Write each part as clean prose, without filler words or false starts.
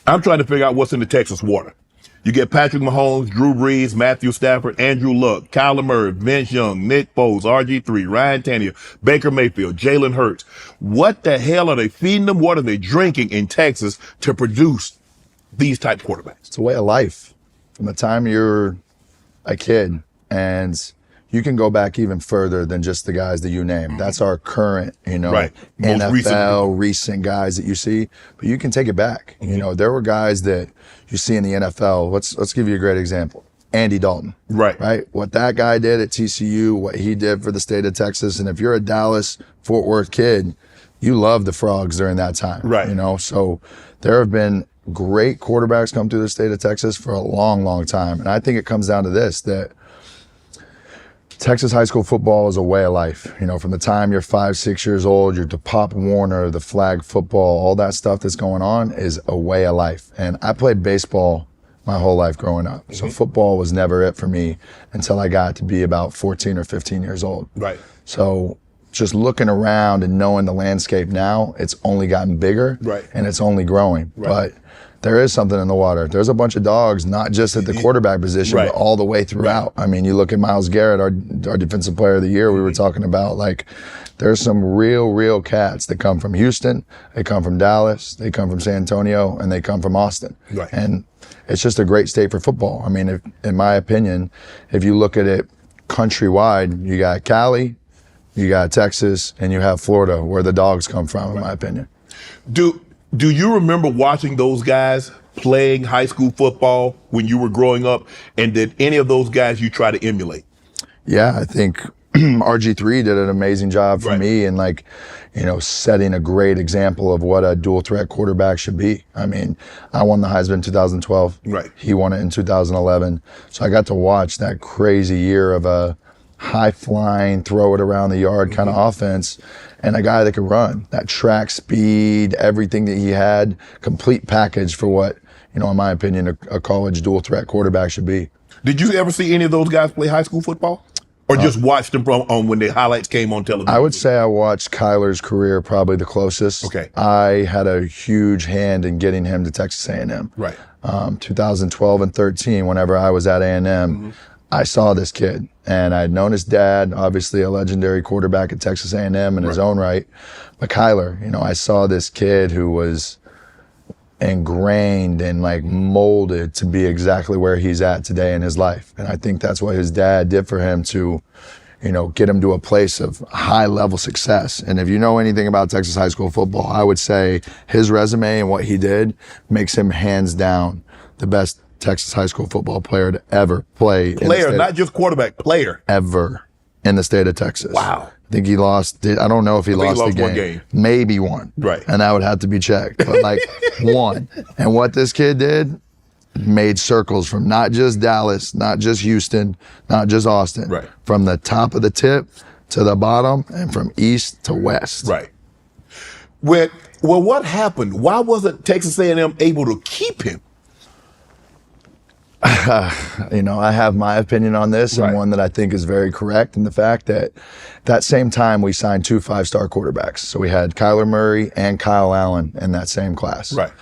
I'm trying to figure out what's in the Texas water. You get Patrick Mahomes, Drew Brees, Matthew Stafford, Andrew Luck, Kyler Murray, Vince Young, Nick Foles, RG3, Ryan Tannehill, Baker Mayfield, Jalen Hurts. What the hell are they feeding them? What are they drinking in Texas to produce these type quarterbacks? It's a way of life. From the time you're a kid, and you can go back even further than just the guys that you named. That's our current, Right. NFL recent guys that you see, but you can take it back. There were guys that you see in the NFL. Let's give you a great example. Andy Dalton. Right. What that guy did at TCU, what he did for the state of Texas. And if you're a Dallas, Fort Worth kid, you love the Frogs during that time. Right. So there have been great quarterbacks come through the state of Texas for a long, long time. And I think it comes down to this, that Texas high school football is a way of life. From the time you're 5, 6 years old, you're to Pop Warner, the flag football, all that stuff that's going on is a way of life. And I played baseball my whole life growing up. So football was never it for me until I got to be about 14 or 15 years old. Right. So just looking around and knowing the landscape now, it's only gotten bigger. Right. And it's only growing. Right. But there is something in the water. There's a bunch of dogs, not just at the quarterback position, Right. but all the way throughout. Right. I mean, you look at Myles Garrett, our defensive player of the year, we were talking about, there's some real cats that come from Houston, they come from Dallas, they come from San Antonio, and they come from Austin. Right. And it's just a great state for football. I mean, in my opinion, if you look at it countrywide, you got Cali, you got Texas, and you have Florida, where the dogs come from, in my opinion. Do you remember watching those guys playing high school football when you were growing up? And did any of those guys you try to emulate? Yeah, I think RG3 did an amazing job for me, and setting a great example of what a dual threat quarterback should be. I mean, I won the Heisman in 2012. Right. He won it in 2011. So I got to watch that crazy year of a high flying, throw it around the yard kind of offense, and a guy that could run. That track speed, everything that he had, complete package for what, in my opinion, a college dual threat quarterback should be. Did you ever see any of those guys play high school football? Or just watched them on when the highlights came on television? I would say I watched Kyler's career probably the closest. Okay. I had a huge hand in getting him to Texas A&M. Right. 2012 and 13, whenever I was at A&M, I saw this kid, and I had known his dad, obviously a legendary quarterback at Texas A&M in his own right. But Kyler, I saw this kid who was ingrained and molded to be exactly where he's at today in his life. And I think that's what his dad did for him to, get him to a place of high level success. And if you know anything about Texas high school football, I would say his resume and what he did makes him hands down the best Texas high school football player to ever play. Player, not just quarterback, player. Ever in the state of Texas. Wow. I think he lost, I don't know if he lost the game. One game. Maybe one. Right. And that would have to be checked. But one. And what this kid did, made circles from not just Dallas, not just Houston, not just Austin. Right. From the top of the tip to the bottom, and from east to west. Right. Well, what happened? Why wasn't Texas A&M able to keep him? I have my opinion on this, and one that I think is very correct, in the fact that same time we signed 2 5-star quarterbacks. So we had Kyler Murray and Kyle Allen in that same class. Right.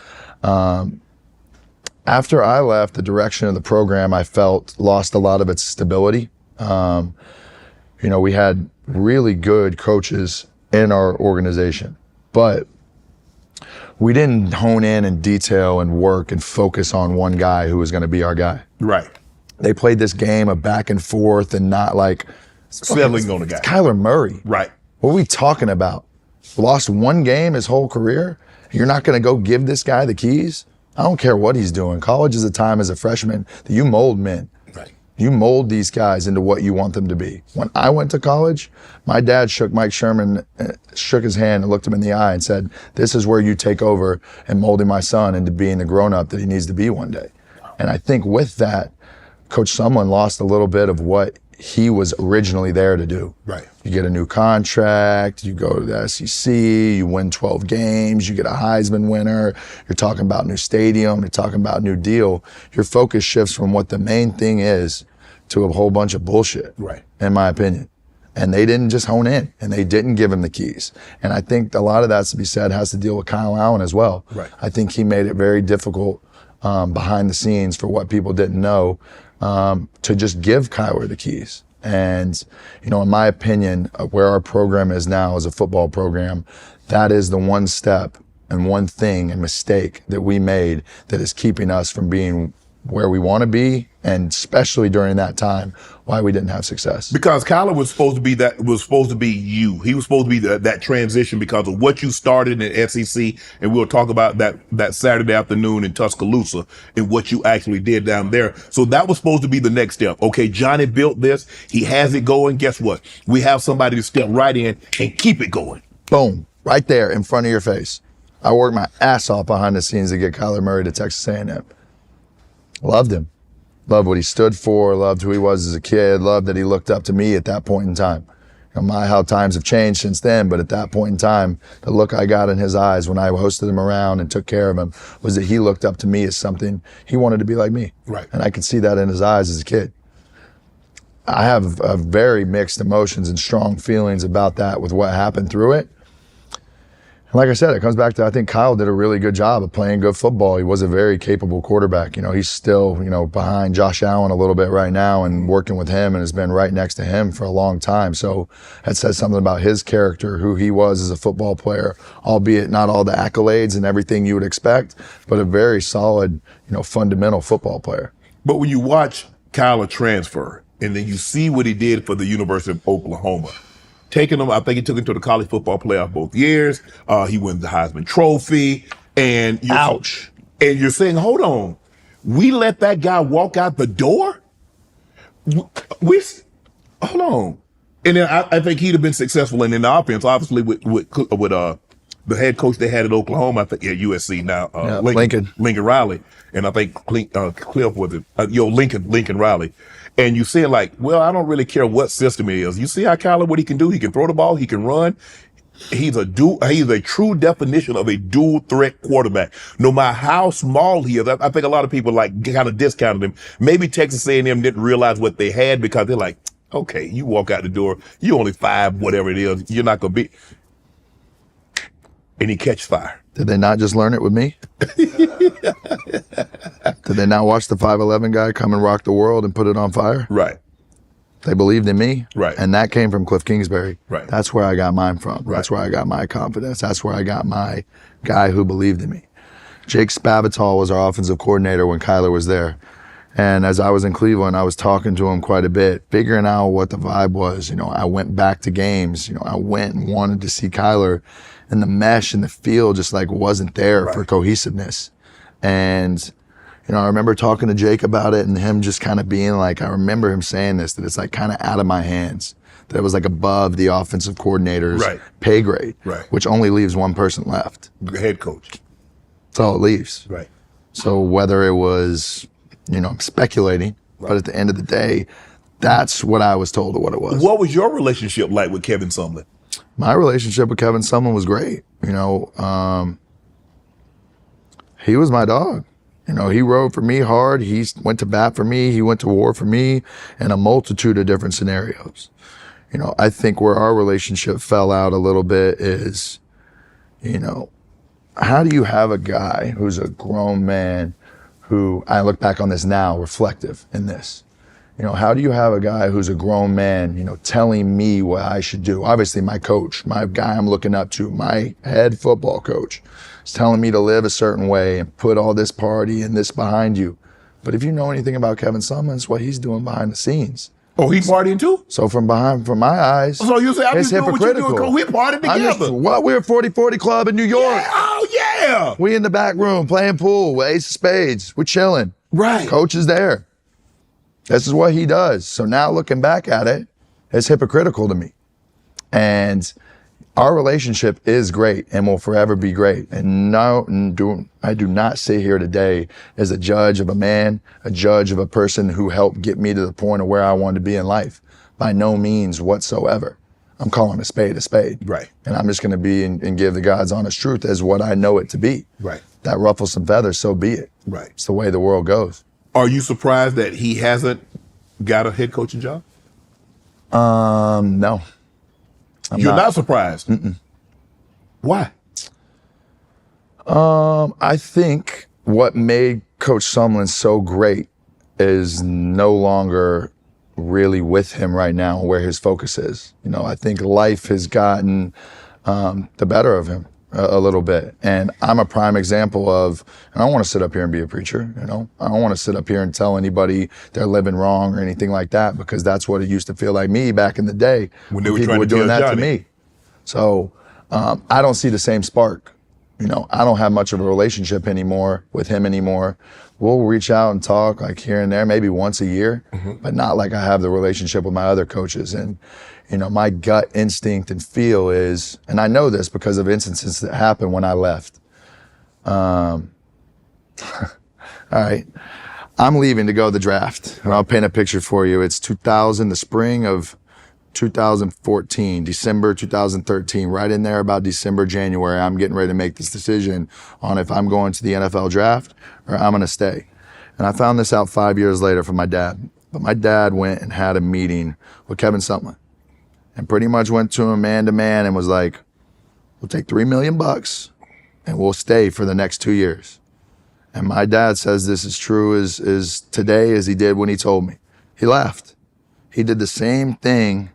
After I left, the direction of the program, I felt, lost a lot of its stability. We had really good coaches in our organization, but we didn't hone in and detail and work and focus on one guy who was going to be our guy. Right. They played this game of back and forth and not settling on a guy. Kyler Murray. Right. What are we talking about? Lost one game his whole career? You're not going to go give this guy the keys? I don't care what he's doing. College is a time as a freshman that you mold men. Right. You mold these guys into what you want them to be. When I went to college, my dad shook Mike Sherman, shook his hand and looked him in the eye and said, "This is where you take over and molding my son into being the grown-up that he needs to be one day." And I think with that, Coach Sumlin lost a little bit of what he was originally there to do. Right. You get a new contract, you go to the SEC, you win 12 games, you get a Heisman winner, you're talking about new stadium, you're talking about new deal. Your focus shifts from what the main thing is to a whole bunch of bullshit, right, in my opinion. And they didn't just hone in, and they didn't give him the keys. And I think a lot of that's to be said has to deal with Kyle Allen as well. Right. I think he made it very difficult behind the scenes for what people didn't know to just give Kyler the keys. And, you know, in my opinion, where our program is now as a football program, that is the one step and one thing and mistake that we made that is keeping us from being where we want to be, and especially during that time, why we didn't have success. Because Kyler was supposed to be you. He was supposed to be that transition because of what you started in SEC, and we'll talk about that Saturday afternoon in Tuscaloosa and what you actually did down there. So that was supposed to be the next step. Okay, Johnny built this. He has it going. Guess what? We have somebody to step right in and keep it going. Boom, right there in front of your face. I worked my ass off behind the scenes to get Kyler Murray to Texas A&M. Loved him. Loved what he stood for, loved who he was as a kid, loved that he looked up to me at that point in time. You know, how times have changed since then, but at that point in time, the look I got in his eyes when I hosted him around and took care of him was that he looked up to me as something he wanted to be like me. Right. And I could see that in his eyes as a kid. I have very mixed emotions and strong feelings about that with what happened through it. Like I said, it comes back to, I think Kyle did a really good job of playing good football. He was a very capable quarterback. You know, he's still, you know, behind Josh Allen a little bit right now and working with him and has been right next to him for a long time. So that says something about his character, who he was as a football player, albeit not all the accolades and everything you would expect, but a very solid, you know, fundamental football player. But when you watch Kyler transfer and then you see what he did for the University of Oklahoma, taking him, I think he took him to the college football playoff both years. He won the Heisman Trophy. And Ouch. And you're saying, hold on, we let that guy walk out the door? Hold on. And then I think he'd have been successful in the offense, obviously with the head coach they had at Oklahoma, I think at USC now, Lincoln Riley, and I think Cliff was it, Lincoln Riley. And you say like, well, I don't really care what system it is. You see how Kyler, what he can do? He can throw the ball, he can run. He's a true definition of a dual threat quarterback. No matter how small he is, I think a lot of people like kind of discounted him. Maybe Texas A&M didn't realize what they had because they're like, okay, you walk out the door, you only 5, whatever it is, you're not gonna be. And he catch fire. Did they not just learn it with me? Did they not watch the 5'11" guy come and rock the world and put it on fire? Right. They believed in me. Right. And that came from Cliff Kingsbury. Right. That's where I got mine from. Right. That's where I got my confidence. That's where I got my guy who believed in me. Jake Spavital was our offensive coordinator when Kyler was there. And as I was in Cleveland, I was talking to him quite a bit, figuring out what the vibe was. You know, I went back to games. You know, I went and wanted to see Kyler, and the mesh and the feel just like wasn't there for cohesiveness. And, you know, I remember talking to Jake about it and him just kind of being like, I remember him saying this, that it's like kind of out of my hands, that it was like above the offensive coordinator's pay grade, which only leaves one person left. The head coach. That's all it leaves. Right. So whether it was, you know, I'm speculating, but at the end of the day, that's what I was told of what it was. What was your relationship like with Kevin Sumlin? My relationship with Kevin Sumlin was great. You know, he was my dog. You know, he rode for me hard. He went to bat for me. He went to war for me in a multitude of different scenarios. You know, I think where our relationship fell out a little bit is, you know, how do you have a guy who's a grown man who, I look back on this now, reflective in this. You know, how do you have a guy who's a grown man, you know, telling me what I should do? Obviously, my coach, my guy I'm looking up to, my head football coach, is telling me to live a certain way and put all this party and this behind you. But if you know anything about Kevin Sumlin, it's what he's doing behind the scenes. Oh, he partying too? So from my eyes, so you say, it's hypocritical. We partying together. We're a 40-40 club in New York. Yeah. Oh, yeah. We in the back room playing pool with Ace of Spades. We're chilling. Right. Coach is there. This is what he does. So now looking back at it, it's hypocritical to me. And our relationship is great and will forever be great. And no, I do not sit here today as a judge of a man, a judge of a person who helped get me to the point of where I wanted to be in life. By no means whatsoever. I'm calling a spade a spade. Right. And I'm just going to be and give the God's honest truth as what I know it to be. Right. That ruffles some feathers, so be it. Right. It's the way the world goes. Are you surprised that he hasn't got a head coaching job? No. You're not surprised? Why? I think what made Coach Sumlin so great is no longer really with him right now, where his focus is. You know, I think life has gotten the better of him a little bit. And I'm a prime example of, and I don't want to sit up here and be a preacher, you know? I don't want to sit up here and tell anybody they're living wrong or anything like that, because that's what it used to feel like me back in the day When they were people trying were to doing kill that Johnny. to me. So I don't see the same spark. You know, I don't have much of a relationship anymore with him anymore. We'll reach out and talk like here and there, maybe once a year, but not like I have the relationship with my other coaches. And, you know, my gut instinct and feel is, and I know this because of instances that happened when I left. All right, I'm leaving to go to the draft, and I'll paint a picture for you. It's 2000, the spring of 2014, December 2013, right in there about December, January, I'm getting ready to make this decision on if I'm going to the NFL draft or I'm going to stay. And I found this out 5 years later from my dad. But my dad went and had a meeting with Kevin Sumlin and pretty much went to him man to man and was like, we'll take $3 million and we'll stay for the next 2 years. And my dad says this is true as today as he did when he told me. He left. He did the same thing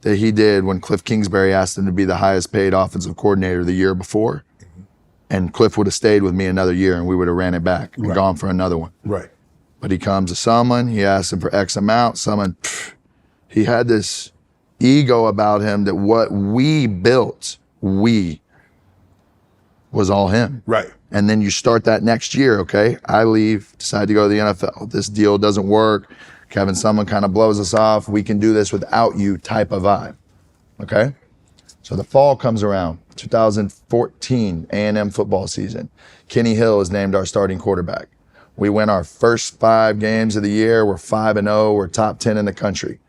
that he did when Cliff Kingsbury asked him to be the highest paid offensive coordinator the year before. And Cliff would have stayed with me another year and we would have ran it back and gone for another one. Right. But he comes to someone, he asks him for X amount, someone, he had this ego about him that what we built, was all him. Right. And then you start that next year, okay? I leave, decide to go to the NFL. This deal doesn't work. Kevin Sumlin kind of blows us off. We can do this without you type of vibe, okay? So the fall comes around, 2014 A&M football season. Kenny Hill is named our starting quarterback. We win our first 5 games of the year. We're 5-0. We're top 10 in the country.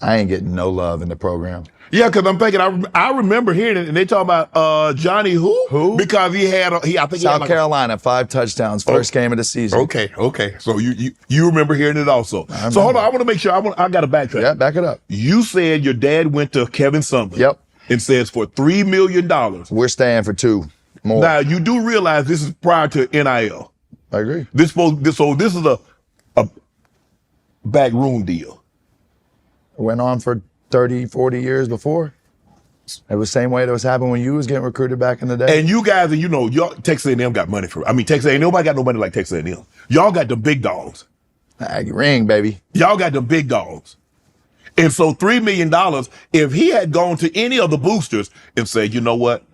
I ain't getting no love in the program. Yeah, because I'm thinking, I remember hearing it, and they talk about Johnny who? Who? Because he had, I think he had South like Carolina, 5 touchdowns, first game of the season. Okay. So you remember hearing it also. So hold on, I want to make sure, I got to backtrack. Yeah, back it up. You said your dad went to Kevin Sumlin. Yep. And says for $3 million. We're staying for 2 more. Now, you do realize this is prior to NIL. I agree. So this is a backroom deal. It went on for 30, 40 years before. It was the same way that was happening when you was getting recruited back in the day. And you guys, and you know, y'all, Texas A&M got money for, Texas A&M, nobody got no money like Texas A&M. Y'all got the big dogs. Ring, baby. Y'all got the big dogs. And so $3 million, if he had gone to any of the boosters and said, you know what?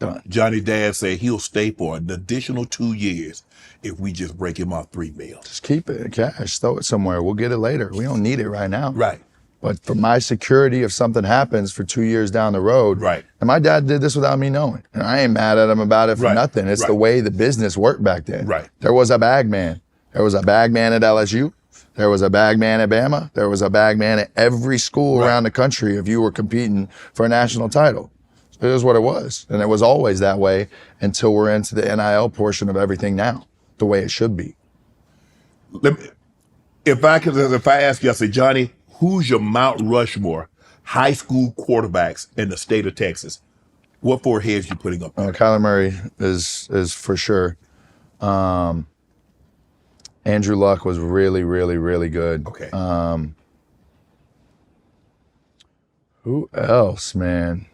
Done. Johnny Dad said he'll stay for an additional 2 years if we just break him off $3 million. Just keep it, cash, throw it somewhere. We'll get it later. We don't need it right now. Right. But for my security, if something happens for 2 years down the road, Right. And my dad did this without me knowing. And I ain't mad at him about it for Right. nothing. It's Right. the way the business worked back then. Right. There was a bag man. There was a bag man at LSU. There was a bag man at Bama. There was a bag man at every school Right. around the country if you were competing for a national title. It is what it was. And it was always that way until we're into the NIL portion of everything now, the way it should be. If I ask you, I say, Johnny, who's your Mount Rushmore high school quarterbacks in the state of Texas? What 4 heads you putting up there? Kyler Murray is for sure. Andrew Luck was really, really, really good. Okay. Who else, man?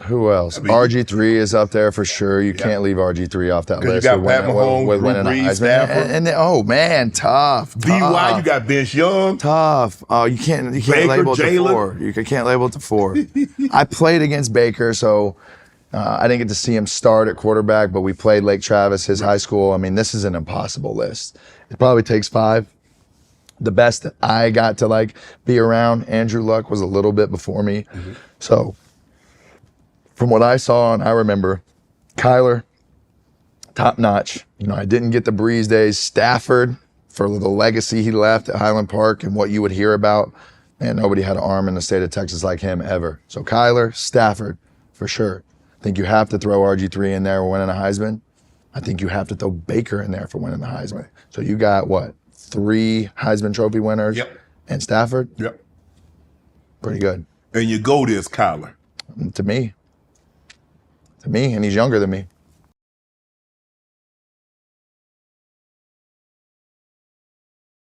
Who else? I mean, RG3 is up there for sure. You can't leave RG3 off that 'Cause you list. got with Pat Mahomes, with Drew winning the Brees, Heisman. Stafford. And then, oh man, tough. DY, you got Vince Young. Tough. Oh, you can't Baker, label it to Jalen. 4. You can't label it to 4. I played against Baker, so I didn't get to see him start at quarterback, but we played Lake Travis, his high school. I mean, this is an impossible list. It probably takes 5. The best that I got to be around, Andrew Luck was a little bit before me. Mm-hmm. So from what I saw and I remember, Kyler, top notch. You know, I didn't get the Breeze days. Stafford, for the legacy he left at Highland Park and what you would hear about, man, nobody had an arm in the state of Texas like him ever. So Kyler, Stafford, for sure. I think you have to throw RG3 in there for winning a Heisman. I think you have to throw Baker in there for winning the Heisman. So you got, what, 3 Heisman Trophy winners? Yep. And Stafford? Yep. Pretty good. And your GOAT is Kyler. To me, and he's younger than me.